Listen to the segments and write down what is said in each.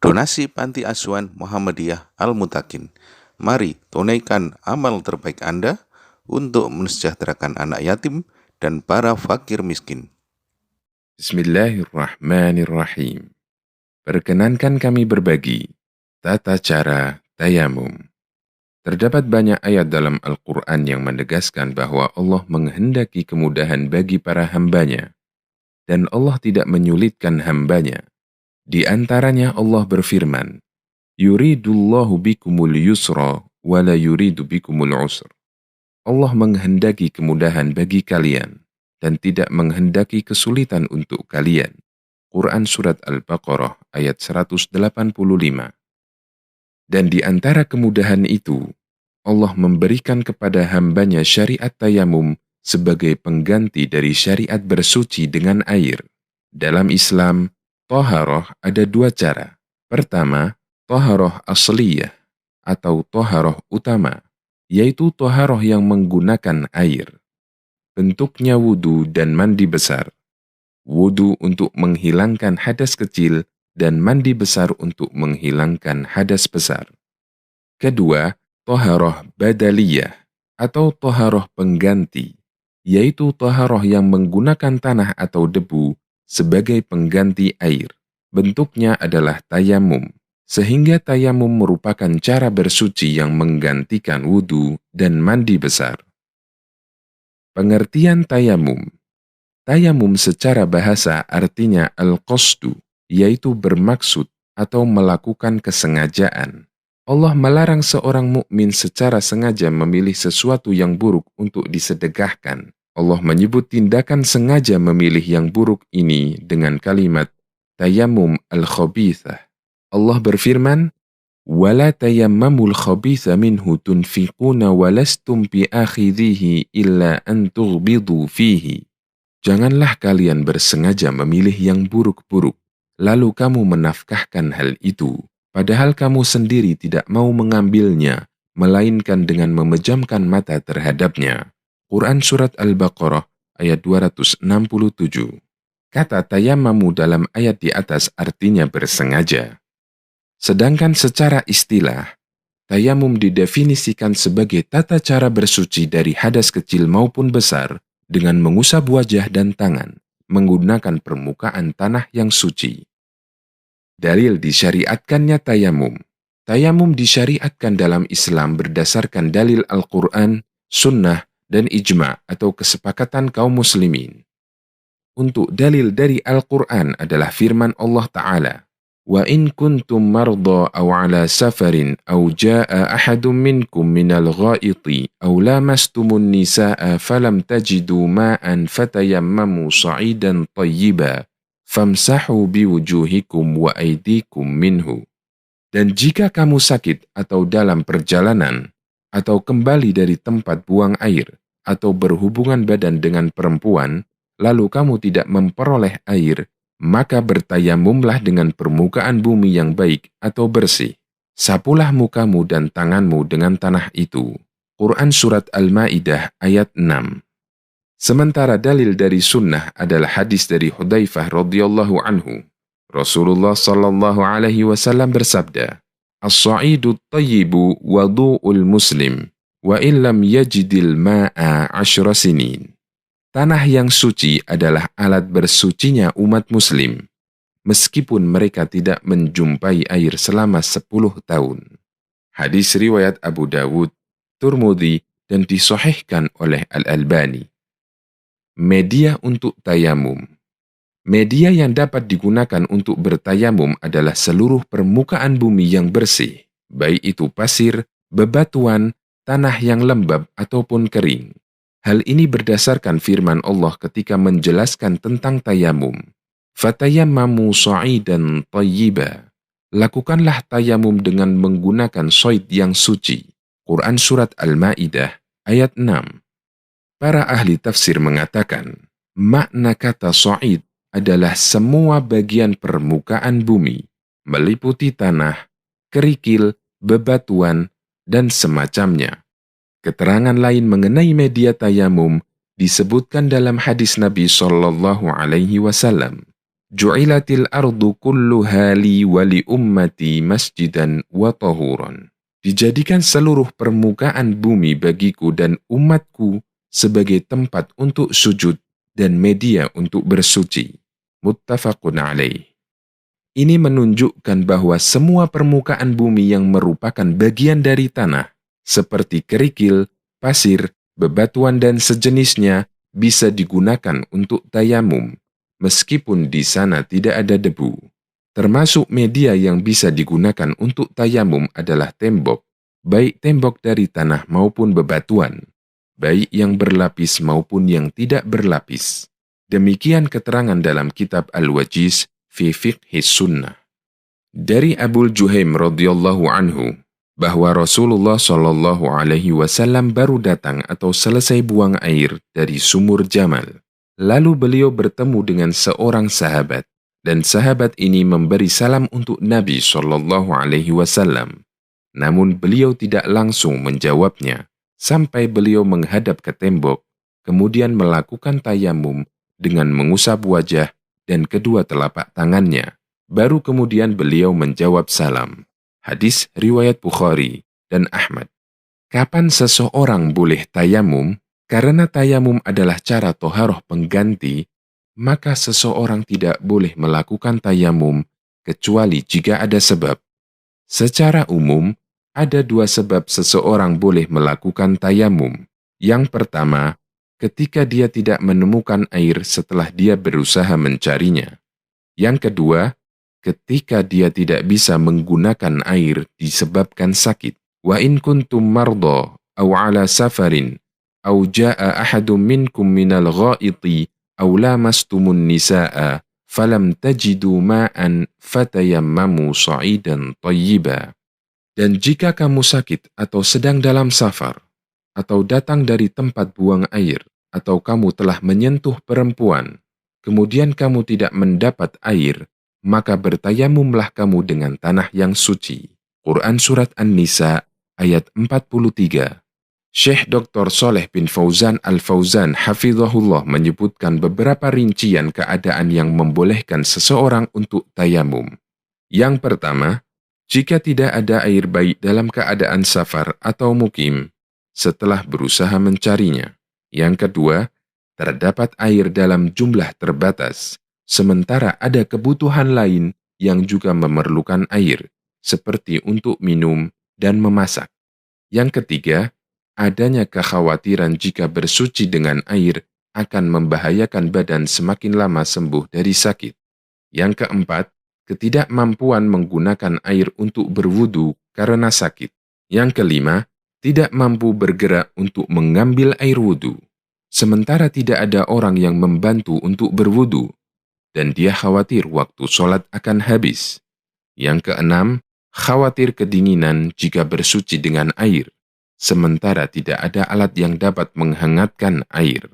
Donasi Panti Asuhan Muhammadiyah Al-Mutakin. Mari tunaikan amal terbaik Anda untuk mensejahterakan anak yatim dan para fakir miskin. Bismillahirrahmanirrahim. Perkenankan kami berbagi tata cara tayamum. Terdapat banyak ayat dalam Al-Quran yang menegaskan bahwa Allah menghendaki kemudahan bagi para hambanya, dan Allah tidak menyulitkan hambanya. Di antaranya Allah berfirman, Yuridullahu bikumul yusra, wa la yuridu bikumul usr. Allah menghendaki kemudahan bagi kalian, dan tidak menghendaki kesulitan untuk kalian. Quran Surat Al-Baqarah ayat 185. Dan di antara kemudahan itu, Allah memberikan kepada hambanya syariat tayamum sebagai pengganti dari syariat bersuci dengan air. Dalam Islam, toharoh ada dua cara. Pertama, toharoh asliyah atau toharoh utama, yaitu toharoh yang menggunakan air. Bentuknya wudu dan mandi besar. Wudu untuk menghilangkan hadas kecil dan mandi besar untuk menghilangkan hadas besar. Kedua, toharoh badaliyah atau toharoh pengganti, yaitu toharoh yang menggunakan tanah atau debu sebagai pengganti air. Bentuknya adalah tayamum, sehingga tayamum merupakan cara bersuci yang menggantikan wudu dan mandi besar. Pengertian tayamum. Tayamum secara bahasa artinya al-qasdu, yaitu bermaksud atau melakukan kesengajaan. Allah melarang seorang mukmin secara sengaja memilih sesuatu yang buruk untuk disedekahkan. Allah menyebut tindakan sengaja memilih yang buruk ini dengan kalimat tayammum al-khabithah. Allah berfirman, وَلَا تَيَمَّمُوا الْخَبِيثَ مِنْهُ تُنْفِقُونَ وَلَسْتُمْ بِآخِذِيهِ إِلَّا أَنْ تُغْبِضُوا فِيهِ. Janganlah kalian bersengaja memilih yang buruk-buruk, lalu kamu menafkahkan hal itu, padahal kamu sendiri tidak mau mengambilnya, melainkan dengan memejamkan mata terhadapnya. Quran Surat Al-Baqarah ayat 267. Kata tayammamu dalam ayat di atas artinya bersengaja. Sedangkan secara istilah, tayamum didefinisikan sebagai tata cara bersuci dari hadas kecil maupun besar dengan mengusap wajah dan tangan, menggunakan permukaan tanah yang suci. Dalil disyariatkannya tayamum. Tayamum disyariatkan dalam Islam berdasarkan dalil Al-Quran, Sunnah, dan Ijma' atau kesepakatan kaum muslimin. Untuk dalil dari Al-Quran adalah firman Allah Ta'ala, وَإِن كُنْتُمْ مَرْضَى أَوْ عَلَى سَفَرٍ أَوْ جَاءَ أَحَدٌ مِّنْكُمْ مِنَ الْغَائِطِ أَوْ لَامَسْتُمُ النِّسَاءَ فَلَمْ تَجِدُوا مَاءً فَتَيَمَّمُوا صَعِيدًا طَيِّبًا فَامْسَحُوا بِوُجُوهِكُمْ وَأَيْدِيكُمْ مِنْهُ. Dan jika kamu sakit atau dalam perjalanan, atau kembali dari tempat buang air, atau berhubungan badan dengan perempuan, lalu kamu tidak memperoleh air, maka bertayamumlah dengan permukaan bumi yang baik atau bersih. Sapulah mukamu dan tanganmu dengan tanah itu. Quran Surat Al-Ma'idah ayat 6. Sementara dalil dari sunnah adalah hadis dari Hudzaifah radhiyallahu anhu. Rasulullah sallallahu alaihi wasallam bersabda, As-sa'idu tayyibu wadu'ul muslim, wa illam yajidil ma'a 10 sinin. Tanah yang suci adalah alat bersucinya umat muslim, meskipun mereka tidak menjumpai air selama 10 tahun. Hadis riwayat Abu Dawud, Tirmidzi, dan disahihkan oleh Al-Albani. Media untuk tayamum. Media yang dapat digunakan untuk bertayamum adalah seluruh permukaan bumi yang bersih, baik itu pasir, bebatuan, tanah yang lembab ataupun kering. Hal ini berdasarkan firman Allah ketika menjelaskan tentang tayamum. Fatayammamu sa'idan tayyiba. Lakukanlah tayamum dengan menggunakan soid yang suci. Quran Surat Al-Ma'idah ayat 6. Para ahli tafsir mengatakan, makna kata sa'id adalah semua bagian permukaan bumi, meliputi tanah, kerikil, bebatuan, dan semacamnya. Keterangan lain mengenai media tayamum disebutkan dalam hadis Nabi Shallallahu Alaihi Wasallam. Ju'ilatil ardu kulluha li wa li ummati masjidan wa tahuran. Dijadikan seluruh permukaan bumi bagiku dan umatku sebagai tempat untuk sujud dan media untuk bersuci. Muttafaqun alaih. Ini menunjukkan bahwa semua permukaan bumi yang merupakan bagian dari tanah, seperti kerikil, pasir, bebatuan dan sejenisnya, bisa digunakan untuk tayamum, meskipun di sana tidak ada debu. Termasuk media yang bisa digunakan untuk tayamum adalah tembok, baik tembok dari tanah maupun bebatuan, baik yang berlapis maupun yang tidak berlapis. Demikian keterangan dalam kitab Al-Wajiz fi Fiqhis Sunnah. Dari Abu Juhaim radhiyallahu anhu, bahwa Rasulullah Shallallahu alaihi wasallam baru datang atau selesai buang air dari sumur Jamal. Lalu beliau bertemu dengan seorang sahabat, dan sahabat ini memberi salam untuk Nabi Shallallahu alaihi wasallam. Namun beliau tidak langsung menjawabnya, sampai beliau menghadap ke tembok, kemudian melakukan tayamum dengan mengusap wajah dan kedua telapak tangannya. Baru kemudian beliau menjawab salam. Hadis riwayat Bukhari dan Ahmad. Kapan seseorang boleh tayamum? Karena tayamum adalah cara toharoh pengganti, maka seseorang tidak boleh melakukan tayamum kecuali jika ada sebab. Secara umum, ada dua sebab seseorang boleh melakukan tayamum. Yang pertama, ketika dia tidak menemukan air setelah dia berusaha mencarinya. Yang kedua, ketika dia tidak bisa menggunakan air disebabkan sakit. Wa in kuntum marda aw ala safarin aw jaa ahadun minkum minal ghaiti aw lamastumun nisaa falam tajidu ma'an fatayammamu sa'idan thayyiba. Dan jika kamu sakit atau sedang dalam safar, atau datang dari tempat buang air, atau kamu telah menyentuh perempuan, kemudian kamu tidak mendapat air, maka bertayamumlah kamu dengan tanah yang suci. Quran Surat An-Nisa ayat 43. Syekh Dr. Shaleh bin Fauzan Al-Fauzan hafizahullah menyebutkan beberapa rincian keadaan yang membolehkan seseorang untuk tayamum. Yang pertama, jika tidak ada air baik dalam keadaan safar atau mukim, setelah berusaha mencarinya. Yang kedua, terdapat air dalam jumlah terbatas, sementara ada kebutuhan lain yang juga memerlukan air, seperti untuk minum dan memasak. Yang ketiga, adanya kekhawatiran jika bersuci dengan air akan membahayakan badan semakin lama sembuh dari sakit. Yang keempat, ketidakmampuan menggunakan air untuk berwudu karena sakit. Yang kelima, tidak mampu bergerak untuk mengambil air wudu, sementara tidak ada orang yang membantu untuk berwudu, dan dia khawatir waktu sholat akan habis. Yang keenam, khawatir kedinginan jika bersuci dengan air, sementara tidak ada alat yang dapat menghangatkan air.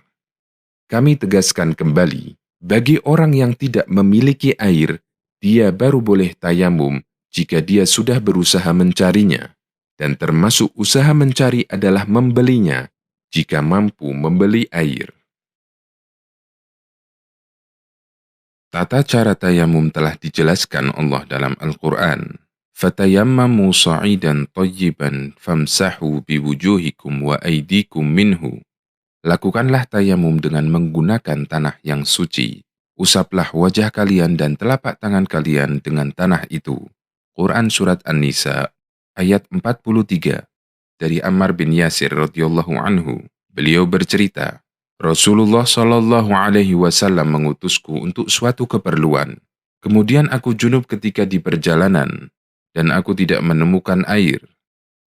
Kami tegaskan kembali, bagi orang yang tidak memiliki air, dia baru boleh tayamum jika dia sudah berusaha mencarinya, dan termasuk usaha mencari adalah membelinya jika mampu membeli air. Tata cara tayamum telah dijelaskan Allah dalam Al-Quran. Fatayammamu sa'idan thayyiban famsahu biwujuhikum wa aydikum minhu. Lakukanlah tayamum dengan menggunakan tanah yang suci. Usaplah wajah kalian dan telapak tangan kalian dengan tanah itu. Quran Surat An-Nisa ayat 43. Dari Ammar bin Yasir radhiyallahu anhu, beliau bercerita, Rasulullah Shallallahu alaihi wasallam mengutusku untuk suatu keperluan. Kemudian aku junub ketika di perjalanan, dan aku tidak menemukan air.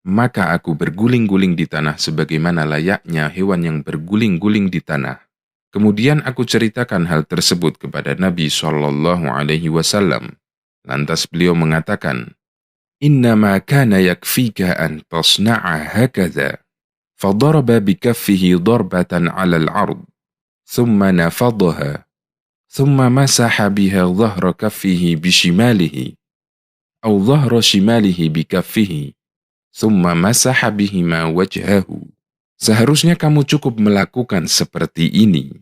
Maka aku berguling-guling di tanah sebagaimana layaknya hewan yang berguling-guling di tanah. Kemudian aku ceritakan hal tersebut kepada Nabi Shallallahu alaihi wasallam. Lantas beliau mengatakan, Innama kana yakfika an tasna'a hakadha. فضرب بكفه ضربة على الأرض ثم نفضها ثم مسح بها ظهر كفه بشماله أو ظهر شماله بكفه ثم مسح بهما وجهه. Seharusnya kamu cukup melakukan seperti ini.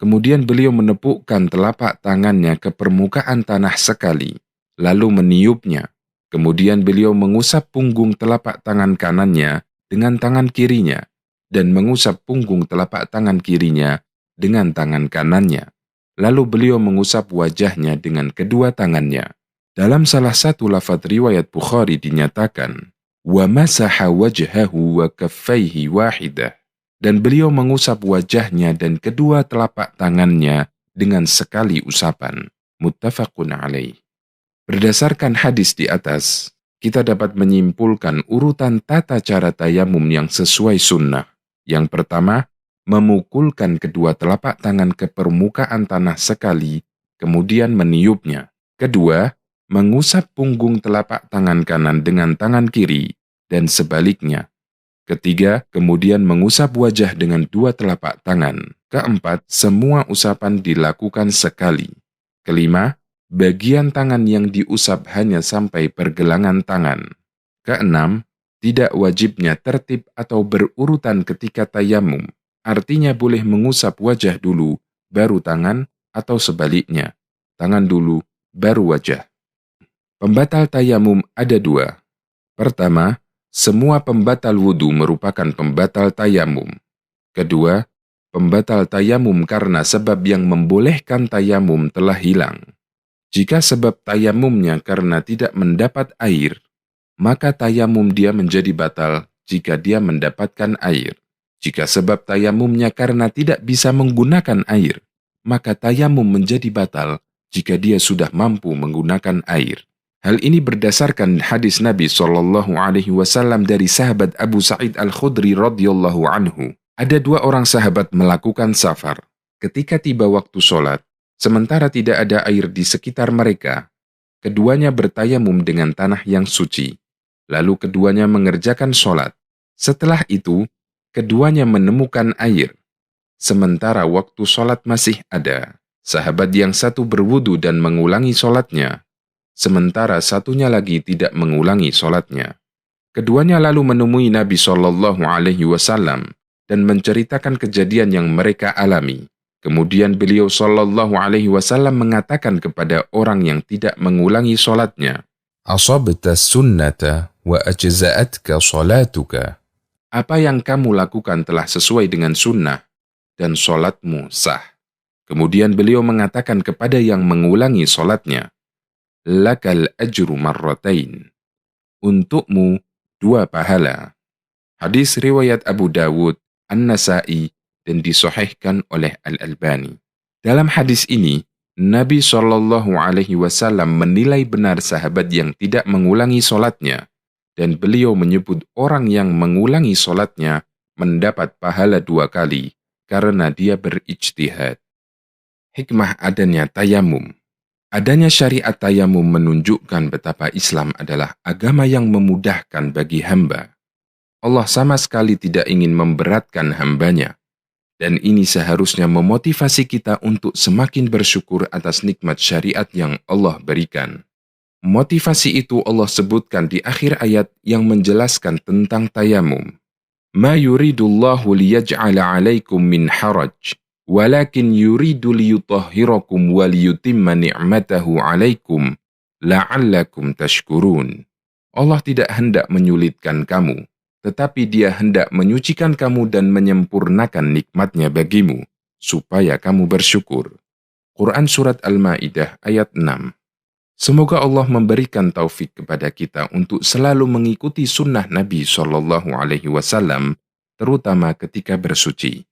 Kemudian beliau menepukkan telapak tangannya ke permukaan tanah sekali, lalu meniupnya. Kemudian beliau mengusap punggung telapak tangan kanannya dengan tangan kirinya, dan mengusap punggung telapak tangan kirinya dengan tangan kanannya. Lalu beliau mengusap wajahnya dengan kedua tangannya. Dalam salah satu lafaz riwayat Bukhari dinyatakan, wa masaha wajhahu wa kaffaihi wahidah. Dan beliau mengusap wajahnya dan kedua telapak tangannya dengan sekali usapan. Muttafaqun alaih. Berdasarkan hadis di atas, kita dapat menyimpulkan urutan tata cara tayamum yang sesuai sunnah. Yang pertama, memukulkan kedua telapak tangan ke permukaan tanah sekali, kemudian meniupnya. Kedua, mengusap punggung telapak tangan kanan dengan tangan kiri, dan sebaliknya. Ketiga, kemudian mengusap wajah dengan dua telapak tangan. Keempat, semua usapan dilakukan sekali. Kelima, bagian tangan yang diusap hanya sampai pergelangan tangan. Keenam, tidak wajibnya tertib atau berurutan ketika tayamum. Artinya boleh mengusap wajah dulu, baru tangan, atau sebaliknya. Tangan dulu, baru wajah. Pembatal tayamum ada dua. Pertama, semua pembatal wudhu merupakan pembatal tayamum. Kedua, pembatal tayamum karena sebab yang membolehkan tayamum telah hilang. Jika sebab tayamumnya karena tidak mendapat air, maka tayamum dia menjadi batal jika dia mendapatkan air. Jika sebab tayamumnya karena tidak bisa menggunakan air, maka tayamum menjadi batal jika dia sudah mampu menggunakan air. Hal ini berdasarkan hadis Nabi SAW dari sahabat Abu Sa'id Al-Khudri radhiyallahu anhu. Ada dua orang sahabat melakukan safar. Ketika tiba waktu sholat, sementara tidak ada air di sekitar mereka, keduanya bertayamum dengan tanah yang suci. Lalu keduanya mengerjakan sholat. Setelah itu, keduanya menemukan air. Sementara waktu sholat masih ada, sahabat yang satu berwudu dan mengulangi sholatnya, sementara satunya lagi tidak mengulangi sholatnya. Keduanya lalu menemui Nabi SAW dan menceritakan kejadian yang mereka alami. Kemudian beliau SAW mengatakan kepada orang yang tidak mengulangi sholatnya, "Asabta sunnata wa ajza'atka sholatuka." Apa yang kamu lakukan telah sesuai dengan sunnah dan sholatmu sah. Kemudian beliau mengatakan kepada yang mengulangi sholatnya, lakal ajru marratain. Untukmu dua pahala. Hadis riwayat Abu Dawud, An-Nasai, dan disahihkan oleh Al-Albani. Dalam hadis ini, Nabi SAW menilai benar sahabat yang tidak mengulangi sholatnya, dan beliau menyebut orang yang mengulangi sholatnya mendapat pahala dua kali karena dia berijtihad. Hikmah adanya tayamum. Adanya syariat tayamum menunjukkan betapa Islam adalah agama yang memudahkan bagi hamba. Allah sama sekali tidak ingin memberatkan hambanya. Dan ini seharusnya memotivasi kita untuk semakin bersyukur atas nikmat syariat yang Allah berikan. Motivasi itu Allah sebutkan di akhir ayat yang menjelaskan tentang tayamum. Ma yuridullahu liyaj'ala alaikum min haraj. Walakin yuridu liyutahhirakum wa liyutimma ni'matahu 'alaikum la'allakum tashkurun. Allah tidak hendak menyulitkan kamu, tetapi Dia hendak menyucikan kamu dan menyempurnakan nikmatnya bagimu, supaya kamu bersyukur. Quran Surat Al-Ma'idah ayat 6. Semoga Allah memberikan taufik kepada kita untuk selalu mengikuti sunnah Nabi SAW, terutama ketika bersuci.